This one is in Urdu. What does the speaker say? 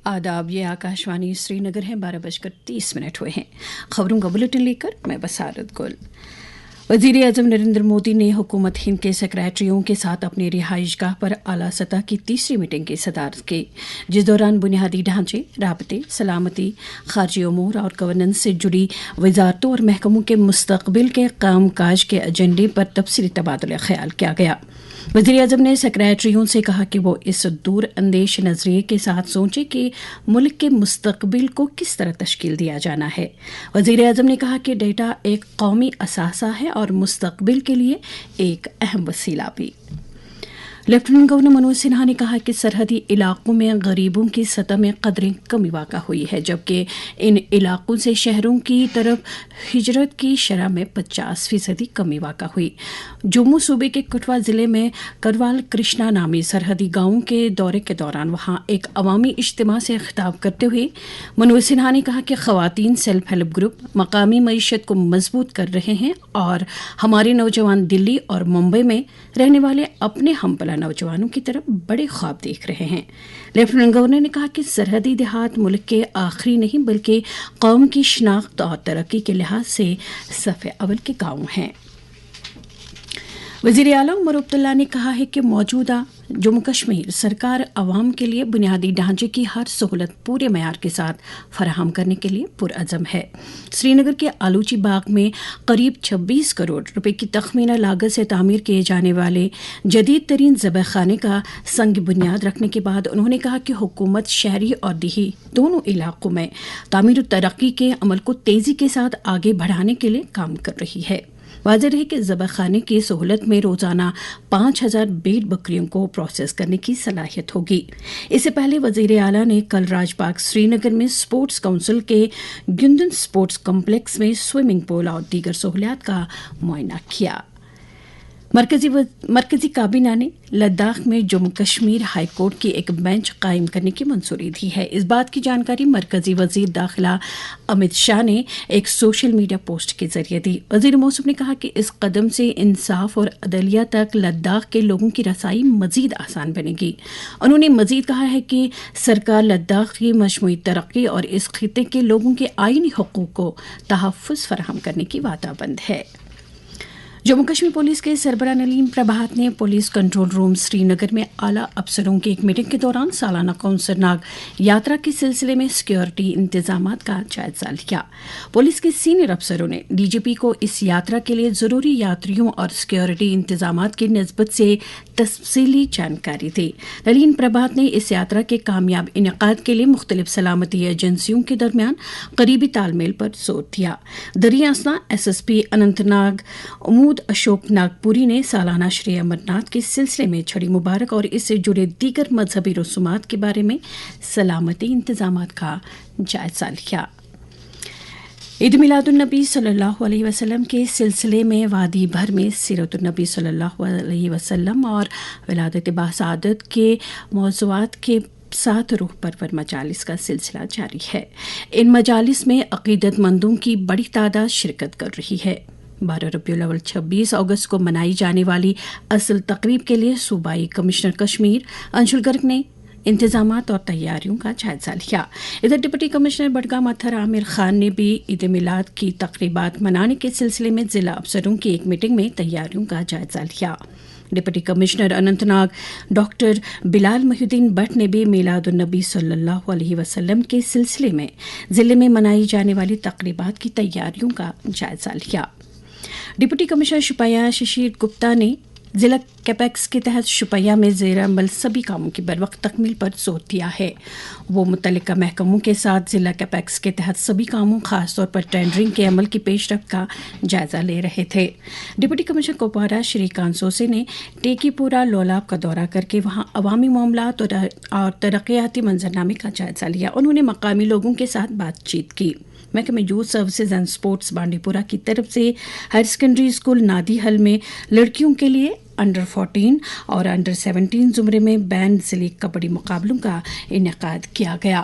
آداب، یہ آکاشوانی سری نگر ہے۔ 12:30 ہوئے ہیں۔ خبروں کا بلٹن لے کر میں بسارت گل۔ وزیر اعظم نریندر مودی نے حکومت ہند کے سیکریٹریوں کے ساتھ اپنے رہائش گاہ پر اعلیٰ سطح کی تیسری میٹنگ کی صدارت کی، جس دوران بنیادی ڈھانچے، رابطے، سلامتی، خارجی امور اور گورننس سے جڑی وزارتوں اور محکموں کے مستقبل کے کام کاج کے ایجنڈے پر تفصیلی تبادلہ خیال کیا گیا۔ وزیر اعظم نے سیکریٹریوں سے کہا کہ وہ اس دور اندیش نظریے کے ساتھ سوچیں کہ ملک کے مستقبل کو کس طرح تشکیل دیا جانا ہے۔ وزیر اعظم نے کہا کہ ڈیٹا ایک قومی اثاثہ ہے اور مستقبل کے لیے ایک اہم وسیلہ بھی۔ لیفٹیننٹ گورنر منوج سنہا نے کہا کہ سرحدی علاقوں میں غریبوں کی سطح میں قدریں کمی واقع ہوئی ہے، جبکہ ان علاقوں سے شہروں کی طرف ہجرت کی شرح میں 50% کمی واقع ہوئی۔ جموں صوبے کے کٹھوا ضلع میں کروال کرشنا نامی سرحدی گاؤں کے دورے کے دوران وہاں ایک عوامی اجتماع سے خطاب کرتے ہوئے منوج سنہا نے کہا کہ خواتین سیلف ہیلپ گروپ مقامی معیشت کو مضبوط کر رہے ہیں اور ہمارے نوجوان دلی اور ممبئی میں رہنے والے اپنے ہم پلہ نوجوانوں کی طرف بڑے خواب دیکھ رہے ہیں۔ لیفٹیننٹ گورنر نے کہا کہ سرحدی دیہات ملک کے آخری نہیں بلکہ قوم کی شناخت اور ترقی کے لحاظ سے صف اول کے گاؤں ہیں۔ وزیر اعلیٰ عمر عبداللہ نے کہا ہے کہ موجودہ جموں کشمیر سرکار عوام کے لیے بنیادی ڈھانچے کی ہر سہولت پورے معیار کے ساتھ فراہم کرنے کے لیے پرعزم ہے۔ سری نگر کے آلوچی باغ میں قریب 26 کروڑ روپے کی تخمینہ لاگت سے تعمیر کیے جانے والے جدید ترین ذبح خانے کا سنگ بنیاد رکھنے کے بعد انہوں نے کہا کہ حکومت شہری اور دیہی دونوں علاقوں میں تعمیر و ترقی کے عمل کو تیزی کے ساتھ آگے بڑھانے کے لیے کام کر رہی ہے۔ واضح رہے کہ ذبح خانے کی سہولت میں روزانہ 5000 بیڈ بکریوں کو پروسیس کرنے کی صلاحیت ہوگی۔ اس سے پہلے وزیر اعلیٰ نے کل راج باغ سری نگر میں اسپورٹس کونسل کے گندن اسپورٹس کمپلیکس میں سوئمنگ پول اور دیگر سہولیات کا معائنہ کیا۔ مرکزی کابینہ نے لداخ میں جموں کشمیر ہائی کورٹ کی ایک بینچ قائم کرنے کی منظوری دی ہے۔ اس بات کی جانکاری مرکزی وزیر داخلہ امت شاہ نے ایک سوشل میڈیا پوسٹ کے ذریعے دی۔ وزیر موصوف نے کہا کہ اس قدم سے انصاف اور عدلیہ تک لداخ کے لوگوں کی رسائی مزید آسان بنے گی۔ انہوں نے مزید کہا ہے کہ سرکار لداخ کی مجموعی ترقی اور اس خطے کے لوگوں کے آئینی حقوق کو تحفظ فراہم کرنے کی وعدہ بند ہے۔ جموں کشمیر پولیس کے سربراہ نلین پربھات نے پولیس کنٹرول روم سری نگر میں اعلیٰ افسروں کی ایک میٹنگ کے دوران سالانہ کونسر ناگ یاترا کے سلسلے میں سیکیورٹی انتظامات کا جائزہ لیا۔ پولیس کے سینئر افسروں نے ڈی جی پی کو اس یاترا کے لیے ضروری یاتریوں اور سیکیورٹی انتظامات کی نسبت سے تفصیلی جانکاری دی۔ نلین پربھات نے اس یاترا کے کامیاب انعقاد کے لیے مختلف سلامتی ایجنسیوں کے درمیان قریبی تال میل پر زور دیا۔ دریا اسنا S S P Anant Nag امود Ashok Nagpuri نے سالانہ شری امرناتھ کے سلسلے میں چھڑی مبارک اور اس سے جڑے دیگر مذہبی رسومات کے بارے میں سلامتی انتظامات کا جائزہ لیا۔ عید میلاد النبی صلی اللہ علیہ وسلم کے سلسلے میں وادی بھر میں سیرت النبی صلی اللہ علیہ وسلم اور ولادت باسعادت کے موضوعات کے ساتھ روح پرور مجالس کا سلسلہ جاری ہے۔ ان مجالس میں عقیدت مندوں کی بڑی تعداد شرکت کر رہی ہے۔ 12 ربیع الاول 26 اگست کو منائی جانے والی اصل تقریب کے لیے صوبائی کمشنر کشمیر انشول گرگ نے انتظامات اور تیاریوں کا جائزہ لیا۔ ادھر ڈپٹی کمشنر بڈگام اتھر عامر خان نے بھی عید میلاد کی تقریبات منانے کے سلسلے میں ضلع افسروں کی ایک میٹنگ میں تیاریوں کا جائزہ لیا۔ Deputy commissioner Anant Nag doctor Bilal Mohi Uddin but نے بھی میلاد النبی صلی اللہ علیہ وسلم کے سلسلے میں ضلع میں منائی جانے والی تقریبات کی تیاریوں کا جائزہ لیا۔ ڈپٹی کمشنر شپیہ ششیر گپتا نے ضلع کیپیکس کے تحت شپیہ میں زیر عمل سبھی کاموں کی بروقت تکمیل پر زور دیا ہے۔ وہ متعلقہ محکموں کے ساتھ ضلع کیپیکس کے تحت سبھی کاموں خاص طور پر ٹینڈرنگ کے عمل کی پیش رفت کا جائزہ لے رہے تھے۔ ڈپٹی کمشنر کپوارہ شری کانت سوسے نے ٹیکی پورہ لولاب کا دورہ کر کے وہاں عوامی معاملات اور ترقیاتی منظرنامے کا جائزہ لیا۔ انہوں نے مقامی لوگوں کے ساتھ بات چیت کی۔ محکمہ یوتھ سروسز اینڈ اسپورٹس بانڈی پورہ کی طرف سے ہائر سیکنڈری اسکول نادی حل میں لڑکیوں کے لیے انڈر 14 اور انڈر 17 زمرے میں بین ضلعی کبڈی مقابلوں کا انعقاد کیا گیا۔